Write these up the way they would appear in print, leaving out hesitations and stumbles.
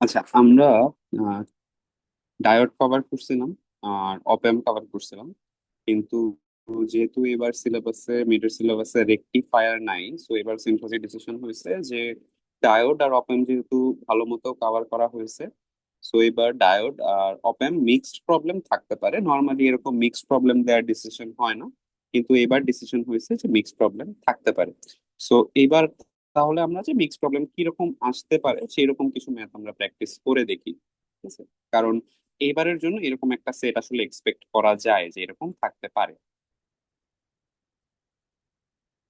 আচ্ছা, আমরা diode cover করছিলাম আর অপ-অ্যাম্প কভার করছিলাম, কিন্তু যেহেতু এবার সিলেবাসে মিডের সিলেবাসে রেকটিফায়ার নাই, সো এবার সিনথেসি ডিসিশন হয়েছে যে ডায়োড আর অপ-অ্যাম্প যেহেতু ভালো মতো কভার করা হয়েছে, সো এবার ডায়োড আর অপ-অ্যাম্প মিক্সড প্রবলেম থাকতে পারে। নর্মালি এরকম মিক্সড প্রবলেম দেওয়ার ডিসিশন হয় না, কিন্তু এবার ডিসিশন হয়েছে যে মিক্সড প্রবলেম থাকতে পারে। সো এবার তাহলে আমরা যে মিক্সড প্রবলেম কিরকম আসতে পারে সেই রকম কিছু ম্যাথ আমরা প্র্যাকটিস করে দেখি, ঠিক আছে? কারণ এইবারের জন্য এরকম একটা সেট আসলে এক্সপেক্ট করা যায় যে এরকম থাকতে পারে।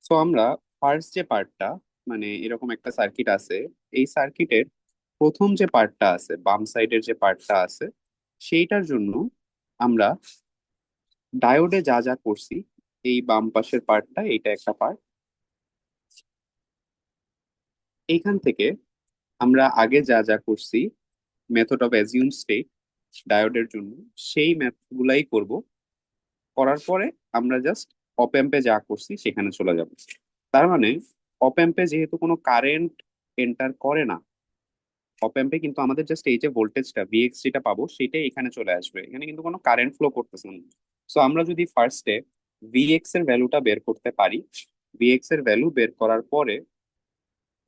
সো আমরা ফার্স্ট যে পার্টটা, মানে এরকম একটা সার্কিট আছে, এই সার্কিটের প্রথম যে পার্টটা আছে, বাম সাইডের যে পার্টটা আছে, সেইটার জন্য আমরা ডায়োডে যা যা করছি, এই বাম পাশের পার্টটা, এইটা একটা পার্ট, এইখান থেকে আমরা আগে যা যা করছি মেথড অফ অ্যাজিউম স্টেট ডায়োডের জন্য, সেই ম্যাথগুলাই করব। করার পরে আমরা জাস্ট অপ অ্যাম্পে যা করছি সেখানে চলে যাব। তার মানে অপ অ্যাম্পে যেহেতু কোনো কারেন্ট এন্টার করে না, অপ অ্যাম্পে কিন্তু আমাদের জাস্ট এই যে ভোল্টেজটা ভিএক্স যেটা পাবো সেটাই এখানে চলে আসবে, এখানে কিন্তু কোনো কারেন্ট ফ্লো করতেছে না। সো আমরা যদি ফার্স্টে ভিএক্স এর ভ্যালুটা বের করতে পারি, ভিএক্স এর ভ্যালু বের করার পরে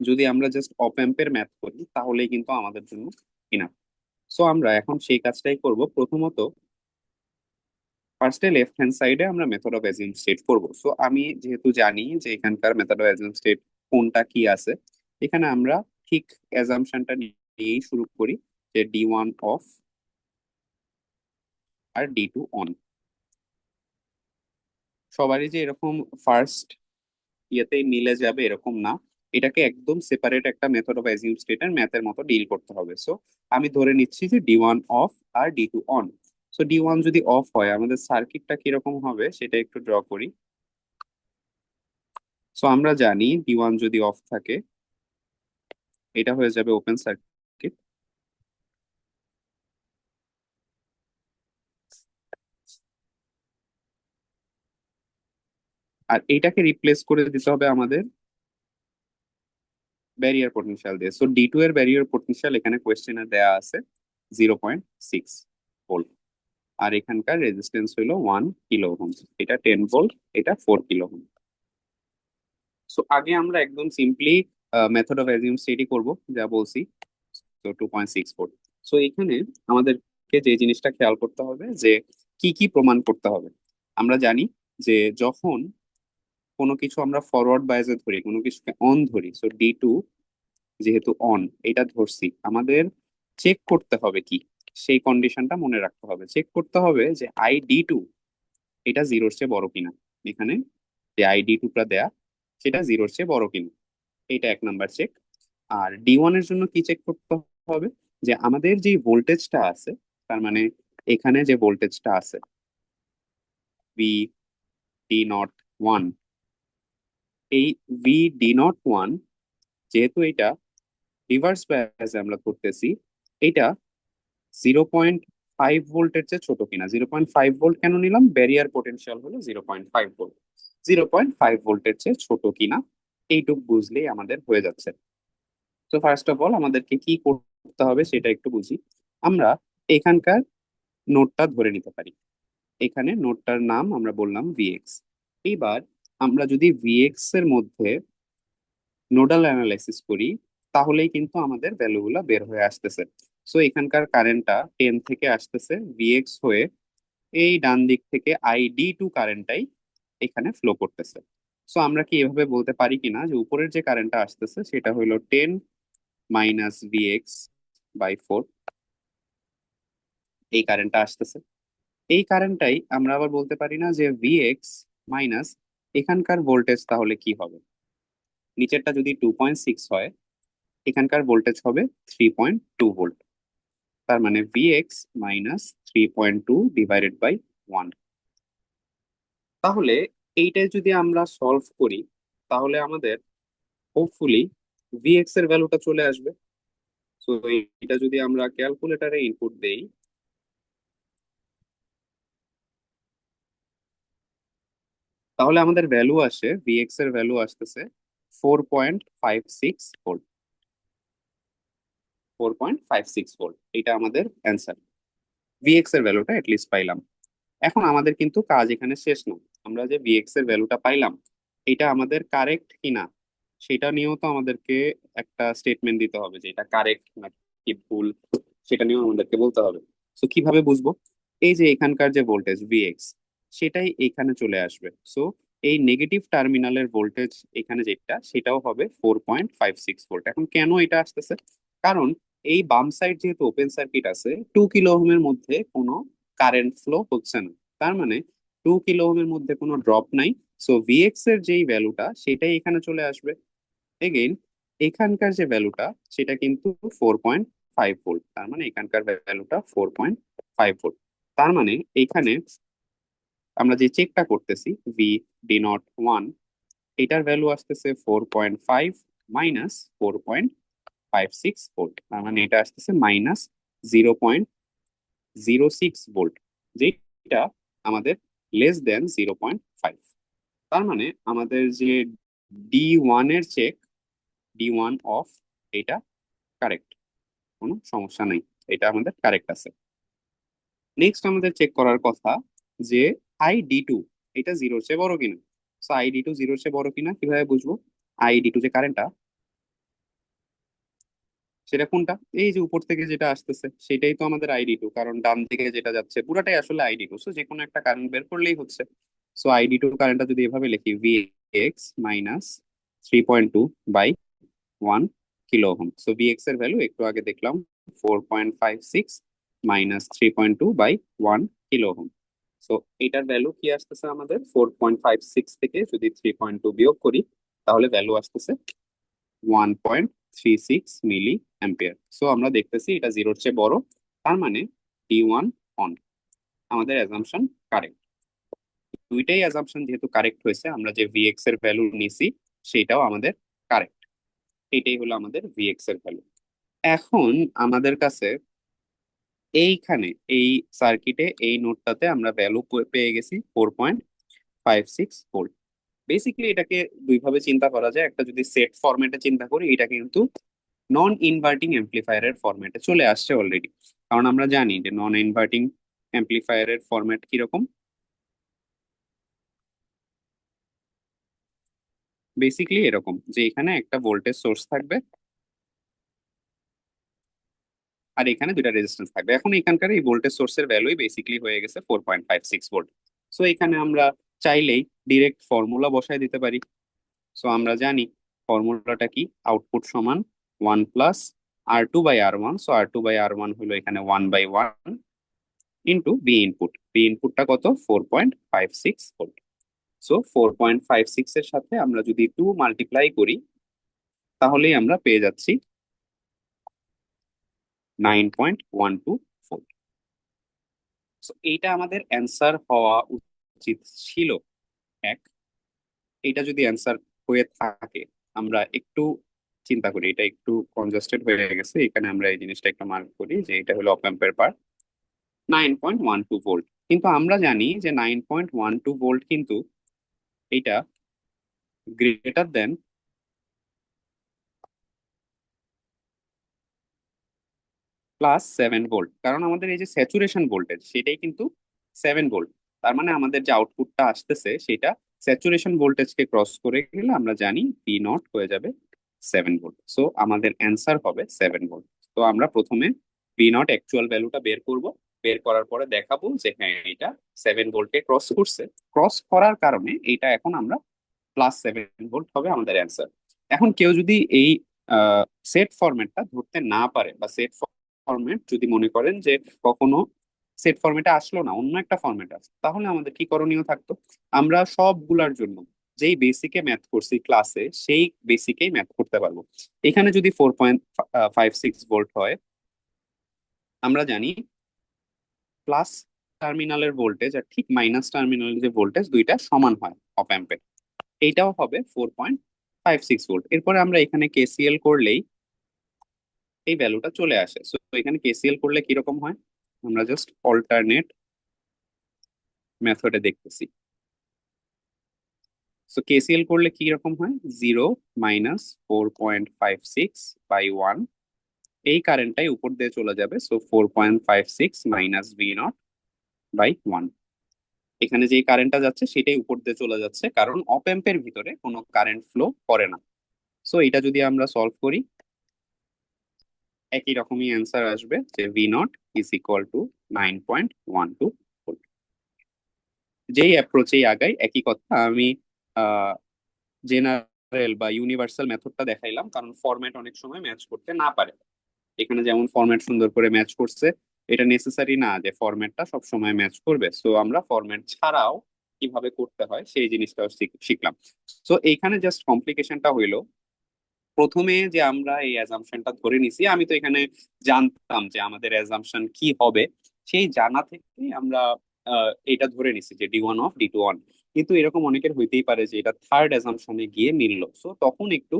যদি আমরা জাস্ট অপ অ্যাম্পের ম্যাথ করি তাহলেই কিন্তু আমাদের জন্য ইনাফ। সো আমরা এখন সেই কাজটাই করব। প্রথমত ফার্স্টে লেফট হ্যান্ড সাইডে আমরা মেথড অফ অ্যাজিউম স্টেট করব। সো আমি যেহেতু জানি যে এখানকার মেথড অফ অ্যাজিউম স্টেট কোনটা কি আছে, এখানে আমরা ঠিক অ্যাজাম্পশনটা নিয়েই শুরু করি যে D1 of R D2 on. সবারই যে এরকম ফার্স্ট ইয়েতেই মিলে যাবে এরকম না, এটাকে একদম সেপারেট একটা মেথড অফ অ্যাজিউম স্টেটের ম্যাথের মতো ডিল করতে হবে। সো আমি ধরে নিচ্ছি যে D1 of R D2 on. So D1 যদি অফ হয় আমাদের সার্কিটটা কিরকম হবে সেটা একটু ড্র করি। সো আমরা জানি D1 যদি অফ থাকে এটা হয়ে যাবে ওপেন সার্কিট। আর এইটাকে রিপ্লেস করে দিতে হবে আমাদের ব্যারিয়ার পটেনশিয়াল দিয়ে। সো D2 এর ব্যারিয়ার পটেনশিয়াল এখানে কোয়েশ্চেনে দেয়া আছে 0.6 ভোল্ট। আর এখানকার রেজিস্ট্যান্স হলো 1 কিলো ওহম। এটা 10 ভোল্ট, এটা 4 কিলো ওহম। সো আগে আমরা একদম simply method of assume steady করবো, যা বলছি। তো 2.6 ভোল্ট। সো এখানে আমাদেরকে যে জিনিসটা খেয়াল করতে হবে যে কি কি প্রমাণ করতে হবে। আমরা জানি যে যখন কোনো কিছু আমরা ফরওয়ার্ড বায়াসে ধরি, কোনো কিছুকে অন ধরি, সো D2 যেহেতু অন এটা ধরছি, আমাদের চেক করতে হবে কি, সেই কন্ডিশনটা মনে রাখতে হবে। চেক করতে হবে যে ID2 এটা জিরোর চেয়ে বড় কিনা। এখানে যে ID2টা দেয়া সেটা জিরোর চেয়ে বড় কিনা, এটা এক নাম্বার চেক। আর D1 এর জন্য কি চেক করতে হবে, যে আমাদের যে ভোল্টেজটা আছে, তার মানে এখানে যে ভোল্টেজটা আছে VD01, এই VD01 যেহেতু এটা রিভার্স বায়াসে আমরা করতেছি, এটা 0.5 ভোল্টের চেয়ে ছোট কিনা। 0.5 ভোল্ট কেন নিলাম, ব্যারিয়ার পোটেনশিয়াল হলো 0.5 ভোল্ট, 0.5 ভোল্টের চেয়ে ছোট কিনা এইটুক বুঝলেই আমাদের হয়ে যাচ্ছে। তো ফার্স্ট অফ অল আমাদেরকে কি করতে হবে সেটা একটু বুঝি। আমরা এখানকার নোডটা ধরে নিতে পারি। এখানে নোডটার নাম আমরা বললাম ভিএক্স। এইবার আমরা যদি ভিএক্স এর মধ্যে নোডাল অ্যানালাইসিস করি তাহলেই কিন্তু আমাদের ভ্যালুগুলো বের হয়ে আসতেছে। সো এখানকার কারেন্টটা 10 থেকে আসতেছে ভিএক্স হয়ে, এই ডান দিক থেকে ID2 কারেন্টটাই এখানে ফ্লো করতেছে। সো আমরা কি এভাবে বলতে পারি কিনা যে উপরের যে কারেন্টটা আসতেছে সেটা হলো 10 - VX/4, এই কারেন্টটা আসতেছে। এই কারেন্টটাই আমরা আবার বলতে পারি না যে ভিএক্স মাইনাস এখানকার ভোল্টেজ তাহলে কি হবে। নিচেরটা যদি 2.6 হয়, এখানকার ভোল্টেজ হবে 3.2 ভোল্ট। তার মানে ভিএক্স মাইনাস 3.2 ডিভাইডেড বাই 1। তাহলে এইটাই যদি আমরা সলভ করি তাহলে আমাদের হোপফুলি ভিএক্স এর ভ্যালুটা চলে আসবে। তো এটা যদি আমরা ক্যালকুলেটারে ইনপুট দেই, তাহলে আমাদের ভ্যালু আসে, ভিএক্স এর ভ্যালু আসতেছে 4.56 ভোল্ট। 4.56 ভোল্ট, এটা আমাদের অ্যান্সার। ভিএক্স এর ভ্যালুটা লিস্ট পাইলাম। এখন আমাদের কিন্তু কাজ এখানে শেষ না। আমরা যে ভিএক্স এর ভ্যালুটা পাইলাম, এটা আমাদের কারেক্ট কিনা সেটা নিয়েও তো আমাদেরকে একটা স্টেটমেন্ট দিতে হবে যে এটা কারেক্ট নাকি ভুল, সেটা নিয়েও আমাদেরকে বলতে হবে। তো কিভাবে বুঝবো? এই যে এখানকার যে ভোল্টেজ ভিএক্স, সেটাই এখানে চলে আসবে। সো এই নেগেটিভ টার্মিনালের ভোল্টেজ এখানে যেটা, সেটাও হবে 4.56 ভোল্ট। এখন কেন এটা আসতেছে? কারণ এই বাম সাইড যেহেতু ওপেন সার্কিট আছে, 2 কিলো ওহমের মধ্যে কোনো কারেন্ট ফ্লো হচ্ছে না। তার মানে 2 কিলো ওহমের মধ্যে কোনো ড্রপ নাই। সো ভিএক্স এর যেই ভ্যালুটা সেটাই এখানে চলে আসবে। এগেইন এখানকার যে ভ্যালুটা সেটা কিন্তু 4.5 ভোল্ট, তার মানে এখানকার ভ্যালুটা 4.5 ভোল্ট। তার মানে এখানে আমরা যে চেকটা করতেছি V D01, এটার ভ্যালু আসতেছে 4.5 মাইনাস 4.56 ভোল্ট, তার মানে এটা আসতেছে -0.06 ভোল্ট, যেটা আমাদের <<0.5। তার মানে আমাদের যে D1 এর চেক, D1 অফ, এটা কারেক্ট, কোনো সমস্যা নেই, এটা আমাদের কারেক্ট আছে। নেক্সট আমাদের চেক করার কথা যে ID2 এটা জিরোর চেয়ে বড় কিনা। সো ID2 জিরোর চেয়ে বড় কিনা কিভাবে বুঝবো? ID2 যে কারেন্টটা, সেটা কোনটা? এই যে উপর থেকে যেটা আসতেছে সেটাই তো আমাদের ID2, কারণ ডান দিকে যেটা যাচ্ছে পুরাটাই আসলে ID2। সো যে কোনো একটা কারেন্ট বের করলেই হচ্ছে। সো ID2 কারেন্টটা যদি এভাবে লিখি, Vx minus 3.2/1 kilo ohm. So Vx এর ভ্যালু একটু আগে দেখলাম 4.56 মাইনাস 3.2/1 কিলো ওহম। সো এটার ভ্যালু কি আসতেছে আমাদের? 4.56 থেকে যদি 3.2 বিয়োগ করি, তাহলে ভ্যালু আসতেছে 1.36 মিলি অ্যাম্পিয়ার। সো আমরা দেখতেছি এটা জিরোর চেয়ে বড়, তার মানে D1 অন। আমাদের অ্যাজাম্পশন কারেক্ট। দুইটাই অ্যাজাম্পশন যেহেতু কারেক্ট হয়েছে, আমরা যে ভিএক্স এর ভ্যালু নিছি সেটাও আমাদের কারেক্ট। এটাই হলো আমাদের ভিএক্স এর ভ্যালু। এখন আমাদের কাছে এইখানে এই সার্কিটে এই নোডটাতে আমরা ভ্যালু পেয়ে গেছি 4.56 ভোল্ট। বেসিক্যালি এটাকে দুইভাবে চিন্তা করা যায়। একটা যদি সেট ফরম্যাটে চিন্তা করি, এটা কিন্তু নন ইনভার্টিং অ্যাম্প্লিফায়ারের ফরম্যাটে চলে আসছে অলরেডি। কারণ আমরা জানি যে নন ইনভার্টিং অ্যাম্প্লিফায়ারের ফরম্যাট কিরকম। বেসিক্যালি এরকম যে এখানে একটা ভোল্টেজ সোর্স থাকবে আর এখানে দুইটা রেজিস্ট্যান্স থাকবে। এখন এখানকার এই ভোল্টেজ সোর্সের ভ্যালুই বেসিক্যালি হয়ে গেছে 4.56 ভোল্ট। সো এখানে আমরা চাইলেই ডিরেক্ট ফর্মুলা বসায় দিতে পারি। সো আমরা জানি ফর্মুলাটা কি, আউটপুট সমান 1 প্লাস R2/R1। সো R2/R1 হলো এখানে 1/1 ইন্টু বি ইনপুটটা কত? 4.56 ভোল্ট। সো 4.56 এর সাথে আমরা যদি 2 মাল্টিপ্লাই করি, তাহলেই আমরা পেয়ে যাচ্ছি 9.12 ভোল্ট। সো এইটা আমাদের অ্যান্সার হওয়া উচিত ছিল। এক, এটা যদি অ্যান্সার হয়ে থাকে, আমরা একটু চিন্তা করি, এটা একটু কনজাস্টেড হয়ে গেছে, এখানে আমরা এই জিনিসটা একটু মার্ক করি যে এটা হলো অপ অ্যাম্পের পার 9.12 ভোল্ট। কিন্তু আমরা জানি যে 9.12 ভোল্ট কিন্তু এটা গ্রেটার দেন +7 ভোল্ট, কারণ আমাদের এই যে স্যাচুরেশন ভোল্টেজ সেটাই কিন্তু 7 ভোল্ট। তার মানে আমাদের যে আউটপুটটা আসতেছে সেটা স্যাচুরেশন ভোল্টেজকে ক্রস করে গেলে আমরা জানি P0 হয়ে যাবে 7 ভোল্ট। সো আমাদের অ্যান্সার হবে 7 ভোল্ট। তো আমরা প্রথমে P0 অ্যাকচুয়াল ভ্যালুটা বের করব। বের করার পরে দেখাবো যে হ্যাঁ এটা 7 ভোল্টকে ক্রস করছে। ক্রস করার কারণে এটা এখন আমরা +7 ভোল্ট হবে আমাদের অ্যান্সার। এখন কেউ যদি এই সেট ফরম্যাটটা ধরতে না পারে, বা সেট ফরম্যাট যদি মনে করেন যে কখনো সেট ফরম্যাটে আসলো না, অন্য একটা ফরম্যাট আছে, তাহলে আমাদের কি করণীয় থাকতো? আমরা সবগুলার জন্য যেই বেসিকে ম্যাথ করছি ক্লাসে, সেই বেসিকেই ম্যাথ করতে পারবো। এখানে যদি 4.56 ভোল্ট হয়, আমরা জানি প্লাস টার্মিনালের ভোল্টেজ আর ঠিক মাইনাস টার্মিনালের যে ভোল্টেজ, দুইটা সমান হয় অপ অ্যাম্পে। এইটাও হবে 4.56 ভোল্ট। এরপরে আমরা এখানে কেসিএল করলেই এই ভ্যালুটা চলে আসে। সো এখানে কেসিএল করলে কিরকম হয়, আমরা জাস্ট অল্টারনেট মেথডে দেখতেছি। সো কেসিএল করলে কি রকম হয়, 0 - 4.56/1 এই কারেন্টটাই উপর দিয়ে চলে যাবে, so 4.56 minus V naught by 1। এখানে যেই কারেন্টটা যাচ্ছে সেটাই উপর দিয়ে চলে যাচ্ছে, কারণ অপ এম্পের ভিতরে কোনো কারেন্ট ফ্লো করে না। সো এটা যদি আমরা সলভ করি, একই রকমই অ্যান্সার আসবে যে V naught is equal to 9.12 volt. যেই অ্যাপ্রোচেই আগাই একই কথা। আমি জেনারেল বা ইউনিভার্সাল মেথডটা দেখাইলাম, কারণ ফরম্যাট অনেক সময় ম্যাচ করতে না পারে। এখানে যেমন ফরম্যাট সুন্দর করে ম্যাচ করছে, এটা নেসেসারি না যে ফরম্যাটটা সব সময় ম্যাচ করবে। সো আমরা ফরম্যাট ছাড়াও কিভাবে করতে হয় সেই জিনিসটাও শিখলাম। সো এইখানে জাস্ট কমপ্লিকেশনটা হইলো, প্রথমে যে আমরা এই অ্যাজাম্পশনটা ধরে নিছি, আমি তো এখানে জানতাম যে আমাদের অ্যাজাম্পশন কি হবে। সেই জানা থেকে আমরা এটা ধরে নিছি যে D1 of D2 অন। কিন্তু এরকম অনেকের হইতেই পারে যে এটা থার্ড অ্যাজাম্পশনে গিয়ে মিললো, সো তখন একটু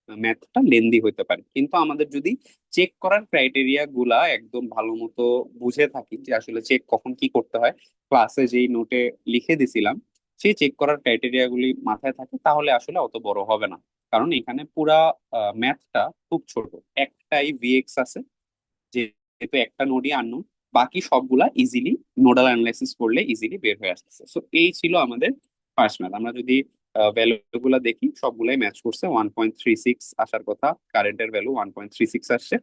ম্যাথটা লেন্দি হতে পারে। কিন্তু আমাদের যদি চেক করার ক্রাইটেরিয়া গুলা একদম ভালো মতো বুঝে থাকি, যে আসলে চেক কখন কি করতে হয়, ক্লাসে যেই নোটে লিখে দিছিলাম, সেই চেক করার ক্রাইটেরিয়া গুলি মাথায় থাকে, তাহলে আসলে অত বড় হবে না। কারণ এখানে পুরা ম্যাথটা খুব ছোট, একটাই ভিএক্স আছে, যেহেতু একটা নোডই আননোন, বাকি সবগুলা ইজিলি নোডাল অ্যানালাইসিস করলে ইজিলি বের হয়ে আসতেছে। সো এই ছিল আমাদের ফার্স্ট ম্যাথ। আমরা যদি ভ্যালু গুলা দেখি, সবগুলাই ম্যাচ করছে। 1.36 আসার কথা, কারেন্টের ভ্যালু 1.36 আসছে,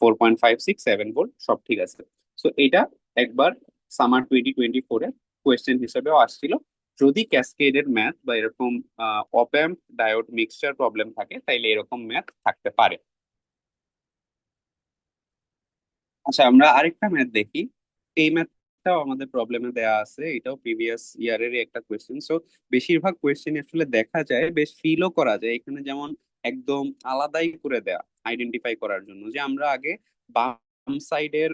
4.56 7 ভোল্ট, সব ঠিক আছে। সো এটা একবার সামার 2024 এর কোয়েশ্চেন হিসেবেও আসছিল। যদি ক্যাসকেডের ম্যাথ বা এরকম অপ অ্যাম্প ডায়োড মিক্সচার প্রবলেম থাকে, তাইলে এরকম ম্যাথ থাকতে পারে। আচ্ছা, আমরা আরেকটা ম্যাথ দেখি। এই ম্যাথটাও আমাদের প্রবলেমে দেয়া আছে, এটাও প্রিভিয়াস ইয়ারেরই একটা কোয়েশ্চেন। সো বেশিরভাগ কোয়েশ্চেন আসলে দেখা যায়, বেশ ফিলও করা যায় এখানে, যেমন একদম আলাদাই করে দেয়া আইডেন্টিফাই করার জন্য, যে আমরা আগে বাম সাইডের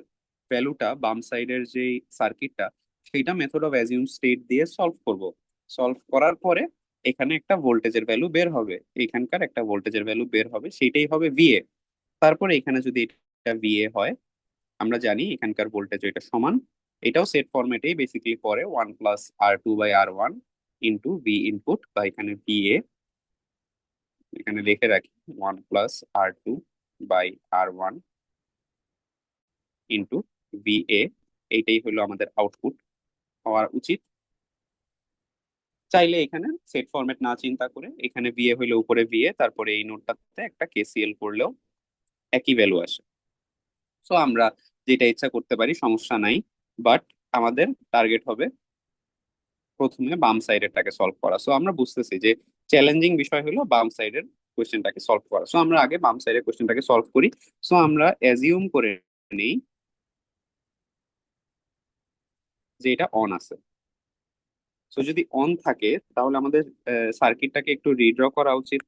ভ্যালুটা, বাম সাইডের যে সার্কিটটা, সেইটা মেথড অফ অ্যাজিউম স্টেট দিয়ে সলভ করব। সলভ করার পরে এখানে একটা ভোল্টেজের ভ্যালু বের হবে, এখানকার একটা ভোল্টেজের ভ্যালু বের হবে, সেইটাই হবে ভিএ। তারপরে এখানে যদি এটা ভিএ হয়, আমরা জানি এখানকার ভোল্টেজ এটা সমান, এটাও সেট ফরম্যাটেই বেসিক্যালি পরে 1+R2/R1 ইন্টু ভি ইনপুট, বা এখানে ভিএ, এখানে লিখে রাখি 1+R2/R1 ইন্টু ভিএ। এইটাই হলো আমাদের আউটপুট হওয়া উচিত। চাইলে এখানে সেট ফরম্যাট না চিন্তা করে এখানে ভিএ হইলে উপরে ভিএ, তারপরে এই নোটটাতে একটা কেসিএল করলেও একই ভ্যালু আসে। সো আমরা যেটা ইচ্ছা করতে পারি, সমস্যা নাই। বাট আমাদের টার্গেট হবে প্রথমে বাম সাইডেরটাকে সলভ করা। সো আমরা বুঝতেছি যে চ্যালেঞ্জিং বিষয় হলো বাম সাইডের কোয়েশ্চেনটাকে সলভ করা। সো আমরা আগে বাম সাইডের কোয়েশ্চেনটাকে সলভ করি। সো আমরা অ্যাজিউম করে নেই যে এটা অন আছে। সো যদি অন থাকে, তাহলে আমাদের সার্কিটটাকে একটু রিড্র করা উচিত।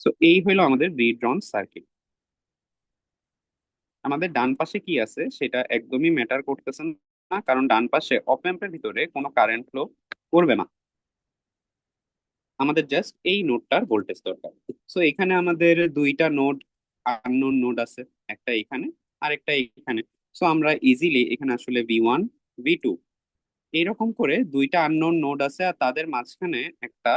সো এই হলো আমাদের রিড্রন সার্কিট। আমাদের ডান পাশে কি আছে সেটা একদমই ম্যাটার করতেছে না, কারণ ডান পাশে অপ অ্যাম্পের ভিতরে কোনো কারেন্ট ফ্লো করবে না। আমাদের জাস্ট এই নোডটার ভোল্টেজ দরকার। সো এখানে আমাদের দুইটা নোড, আননোন নোড আছে, একটা এখানে আর একটা এখানে। সো আমরা ইজিলি এখানে আসলে V1 V2 এরকম করে দুইটা আননোন নোড আছে, আর তাদের মাঝখানে একটা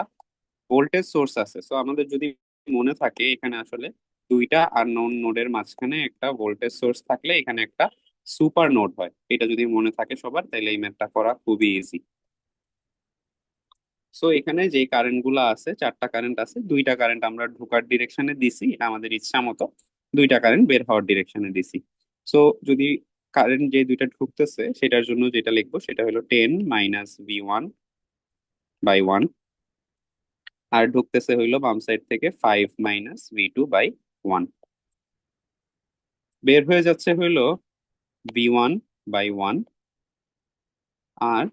ভোল্টেজ সোর্স আছে। সো আমাদের যদি মনে থাকে, এখানে আসলে দুইটা আননোন নোডের মাঝখানে একটা ভোল্টেজ সোর্স থাকলে এখানে একটা সুপার নোড হয়। এটা যদি মনে থাকে সবার, তাহলে এই ম্যাথটা করা খুবই ইজি। সো এখানে যে কারেন্ট গুলো আছে, চারটা কারেন্ট আছে, দুইটা কারেন্ট আমরা ঢোকার ডিরেকশনে দিছি, এটা আমাদের ইচ্ছা মতো। দুইটা কারেন্ট বের হওয়ার ডিরেকশনে দিছি। সো যদি কারেন্ট যে দুইটা ঢুকতেছে সেটার জন্য যেটা লিখবো সেটা হলো 10 - V1/1, আর ঢুকতেছে হইলো বাম সাইড থেকে 5 - V2/1। বের হয়ে যাচ্ছে হইলো V1/1, আর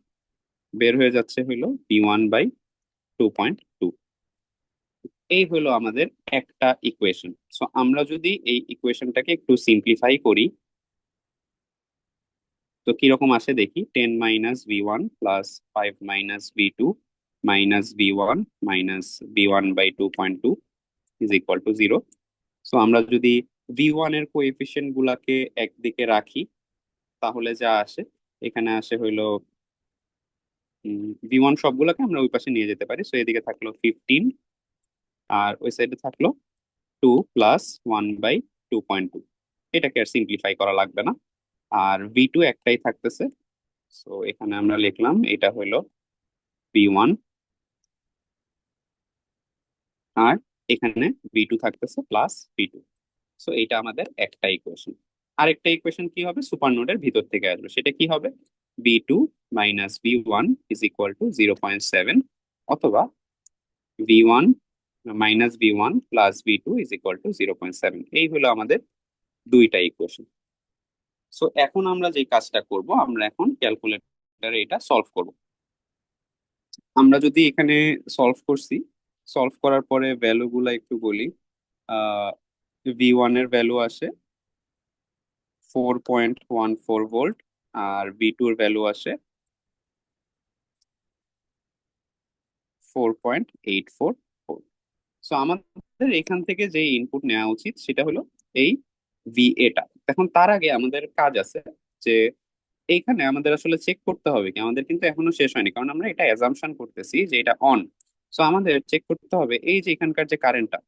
বের হয়ে যাচ্ছে হইলো V1/2.2। এই হলো আমাদের একটা ইকুয়েশন। সো আমরা যদি এই ইকুয়েশনটাকে একটু সিম্পলিফাই করি, তো কিরকম আসে দেখি। 10 - V1 plus 5 - V2 minus V1 minus V1/2.2 is equal to 0। So আমরা যদি V1 এর কোএফিসিয়েন্ট গুলাকে একদিকে রাখি তাহলে যা আসে, এখানে আসে হইলো V1 সবগুলোকে আমরা ওই পাশে নিয়ে যেতে পারি। সো এদিকে থাকলো 15 আর ওই সাইডে থাকলো 2 + 1/2.2। এটাকে আর সিম্পলিফাই করা লাগবে না। আর V2 একটাই থাকতেছে। সো এখানে আমরা লিখলাম এটা হলো V1, আর এখানে V2 থাকতেছে প্লাস V2। সো এটা আমাদের একটা ইকুয়েশন। আরেকটা ইকুয়েশন কি হবে, সুপার নোডের ভিতর থেকে আসবে, সেটা কি হবে, V2 minus V1 is equal to 0.7, অথবা V1 minus V1 plus V2 is equal to 0.7। এই হলো আমাদের দুইটা ইকুয়েশন। সো এখন আমরা যে কাজটা করব, আমরা এখন ক্যালকুলেটরে এটা সলভ করব। আমরা যদি এখানে সলভ করছি, সলভ করার পরে ভ্যালু গুলা একটু বলি। V1 এর ভ্যালু আসে 4.14 ভোল্ট, আর V2 এর ভ্যালু আসে 4.84 ভোল্ট। সো আমাদের এখান থেকে যে ইনপুট নেওয়া উচিত সেটা হলো এই VA টা। এখন তার আগে আমাদের কাজ আছে যে এইখানে আমাদের আসলে চেক করতে হবে কি, আমাদের কিন্তু এখনো শেষ হয়নি, কারণ আমরা এটা অ্যাজাম্পশন করতেছি যে এটা অন। সো আমাদের চেক করতে হবে এই যে এখানকার যে কারেন্টটা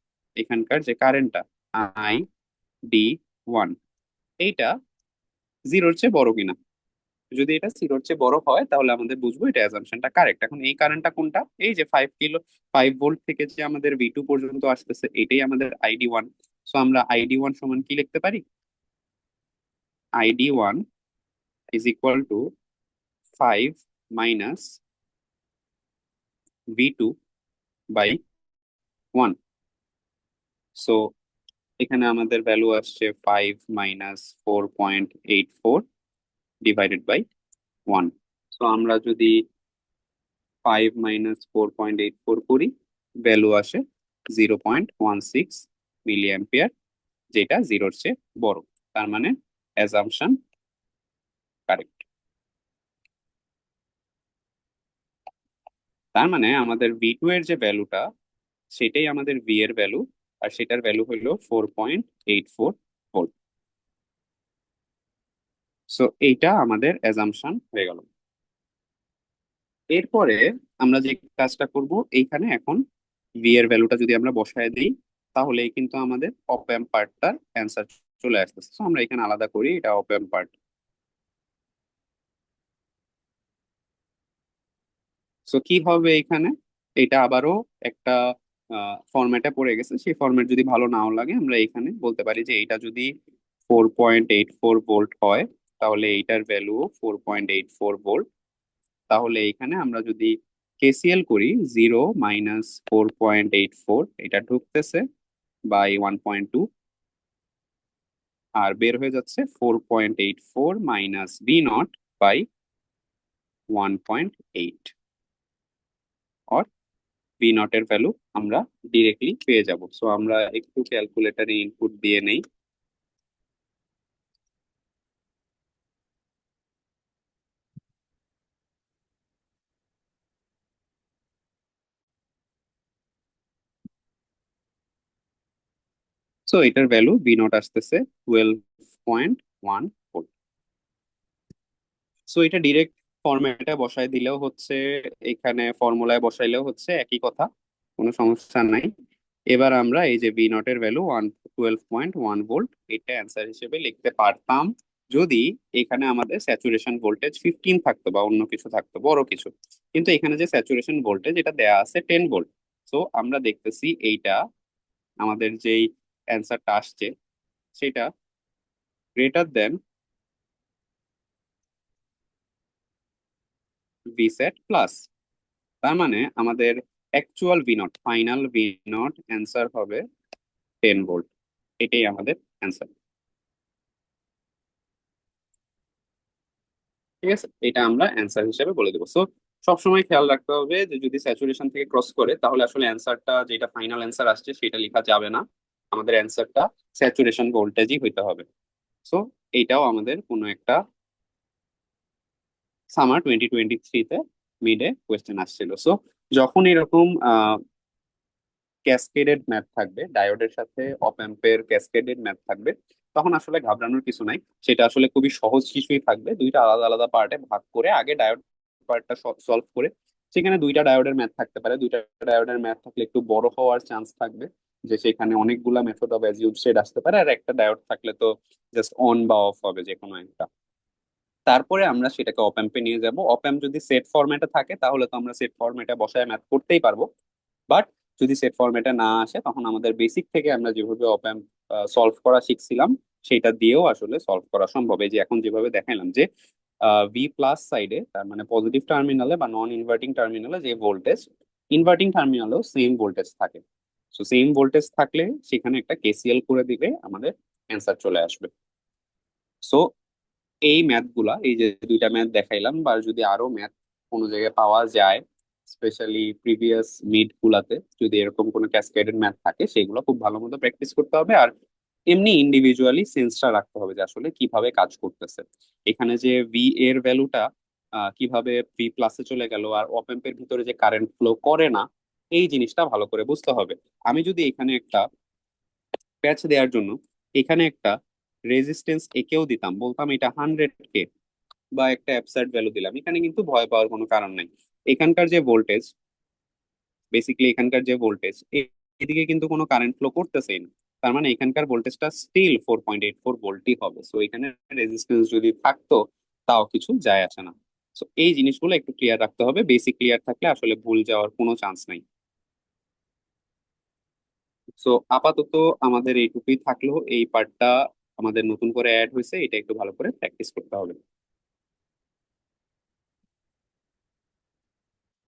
ID1, এইটা জিরোর চেয়ে বড় কিনা। যদি এটা জিরোর চেয়ে বড় হয় তাহলে আমাদের বুঝবো এটা অ্যাজাম্পশনটা কারেক্ট। এখন এই কারেন্টটা কোনটা, এই যে 5 ভোল্ট থেকে যে আমাদের V2 পর্যন্ত আসতেছে, এটাই আমাদের ID1। সো আমরা ID1 সমান কি লিখতে পারি, ID1 is equal to 5 - V2/1। So এখানে আমাদের ভ্যালু আসছে 5 - 4.84 ডিভাইডেড বাই 1। সো আমরা যদি 5 - 4.84 করি, ভ্যালু আসে 0.16 মিলি অ্যাম্পিয়ার, যেটা জিরোর চেয়ে বড়। তার মানে অ্যাজাম্পশন কারেক্ট। তার মানে আমাদের V2 এর যে ভ্যালুটা, সেটাই আমাদের V এর ভ্যালু, আর সেটার ভ্যালু হলো 4.84 ভোল্ট। সো এইটা আমাদের অ্যাজাম্পশন হয়ে গেল। এরপরে আমরা যে কাজটা করব, এইখানে এখন ভি এর ভ্যালুটা যদি আমরা বসায় দিই, তাহলেই কিন্তু আমাদের অপ অ্যাম্প পার্টটার অ্যান্সার চলে আসতেছে। সো আমরা এখানে আলাদা করি, এটা অপ অ্যাম্প পার্ট। সো কি হবে এখানে, এটা আবারও একটা ফরম্যাটে পড়ে গেছে। সেই ফরম্যাট যদি ভালো নাও লাগে, আমরা এখানে বলতে পারি যে এটা যদি 4.84 ভোল্ট হয়, তাহলে এইটার ভ্যালু 4.84 ভোল্ট। তাহলে এখানে আমরা যদি কেসিএল করি, 0 - 4.84, এটা ঢুকতেছে বাই 1.2, আর বের হয়ে যাচ্ছে 4.84 মাইনাস V0/1.8, অর V0 এর ভ্যালু আমরা ডিরেক্টলি পেয়ে যাব। সো আমরা একটু ক্যালকুলেটারে ইনপুট দিয়ে নেই। সো এটার ভ্যালু V0 আসতেছে 12.1 ভোল্ট। সো এটা ডিরেক্ট ফরম্যাটে বসায় দিলেও হচ্ছে, এখানে ফর্মুলায় বসাইলেও হচ্ছে, একই কথা, কোনো সমস্যা নাই। এবার আমরা এই যে V0 এর ভ্যালু 12.1 ভোল্ট, এটা অ্যান্সার হিসেবে লিখতে পারতাম যদি এখানে আমাদের স্যাচুরেশন ভোল্টেজ 15 থাকতো বা অন্য কিছু থাকতো, বড় কিছু। কিন্তু এখানে যে স্যাচুরেশন ভোল্টেজ এটা দেয়া আছে 10 ভোল্ট। সো আমরা দেখতেছি এইটা আমাদের যেই অ্যান্সারটা আসছে সেটা গ্রেটার দেন Vsat প্লাস। তার মানে আমাদের actual V0, final V0 answer হবে 10 ভোল্ট। এটাই আমাদের অ্যান্সার। ঠিক আছে, এটা আমরা অ্যান্সার হিসেবে বলে দেবো। সো সবসময় খেয়াল রাখতে হবে যে যদি স্যাচুরেশন থেকে ক্রস করে, তাহলে আসলে অ্যান্সারটা যেটা ফাইনাল অ্যান্সার আসছে সেটা লেখা যাবে না। আমাদের অ্যান্সারটা স্যাচুরেশন ভোল্টেজই হইতে হবে। সো এইটাও আমাদের কোনো একটা সামার 2023-তে মিডে কোয়েশ্চেন আসছিল। সো যখন এরকম ক্যাসকেডেড ম্যাথ থাকবে, ডায়োডের সাথে অপ অ্যাম্পের ক্যাসকেডেড ম্যাথ থাকবে, তখন আসলে ঘাবড়ানোর কিছু নাই। সেটা আসলে খুবই সহজ কিছুই থাকবে, দুইটা আলাদা আলাদা পার্টে ভাগ করে আগে ডায়োড পার্টটা সলভ করে, সেখানে দুইটা ডায়োডের ম্যাথ থাকতে পারে। দুইটা ডায়োডের ম্যাথ থাকলে একটু বড় হওয়ার চান্স থাকবে, যে সেখানে অনেকগুলা মেথড অফ অ্যাজিউমড আসতে পারে। আর একটা ডায়োড থাকলে তো জাস্ট অন বা অফ হবে যে কোনো একটা। তারপরে আমরা সেটাকে অপ অ্যাম্পে নিয়ে যাব। অপ অ্যাম্প যদি সেট ফরম্যাটে থাকে তাহলে তো আমরা সেট ফরম্যাটে বসায় ম্যাথ করতেই পারবো। বাট যদি সেট ফরম্যাটে না আসে, তখন আমাদের বেসিক থেকে আমরা যেভাবে অপ অ্যাম্প সলভ করা শিখছিলাম সেটা দিয়েও আসলে সলভ করা সম্ভব। এই যে এখন যেভাবে দেখালাম যে ভি প্লাস সাইডে, তার মানে পজিটিভ টার্মিনালে বা নন ইনভার্টিং টার্মিনালে যে ভোল্টেজ, ইনভার্টিং টার্মিনালেও সেম ভোল্টেজ থাকে। সো সেম ভোল্টেজ থাকলে সেখানে একটা কেসিএল করে দিলে আমাদের অ্যান্সার চলে আসবে। সো এই ম্যাথ গুলা, এই যে দুইটা ম্যাথ দেখাইলাম, বা যদি আরো ম্যাথ কোনো জায়গায় পাওয়া যায়, স্পেশালি প্রিভিয়াস মিড গুলাতে যদি এরকম কোনো ক্যাসকেডেড ম্যাথ থাকে, সেগুলো খুব ভালো মতো প্র্যাকটিস করতে হবে। আর এমনি ইন্ডিভিজুয়ালি সেন্সটা রাখতে হবে যে আসলে কিভাবে কাজ করতেছে। এখানে যে ভি এর ভ্যালুটা কিভাবে ভি প্লাসে চলে গেল, আর অপ এম্পের ভিতরে যে কারেন্ট ফ্লো করে না, এই জিনিসটা ভালো করে বুঝতে হবে। আমি যদি এখানে একটা প্যাচ দেওয়ার জন্য এখানে একটা রেজিস্ট্যান্স একেও দিতাম, বলতাম এটা 100K, বা একটা অ্যাবসার্ড ভ্যালু দিলাম, এখানে কিন্তু ভয় পাওয়ার কোনো কারণ নাই। এখানকার যে ভোল্টেজ, বেসিক্যালি এখানকার যে ভোল্টেজ, এদিকে কিন্তু কোনো কারেন্ট ফ্লো করতেছেই না। তার মানে এখানকার ভোল্টেজটা স্টিল 4.84 ভোল্টই হবে। সো এখানে রেজিস্ট্যান্স যদি থাকতো তাও কিছু যায় আসে না। সো এই জিনিসগুলো একটু ক্লিয়ার রাখতে হবে, বেসিক ক্লিয়ার থাকলে আসলে ভুল যাওয়ার কোনো চান্স নাই। সো আপাতত আমাদের এইটুকুই থাকলো, এই পার্টটা আমাদের নতুন করে অ্যাড হয়েছে, এটা একটু ভালো করে প্র্যাকটিস করতে হবে।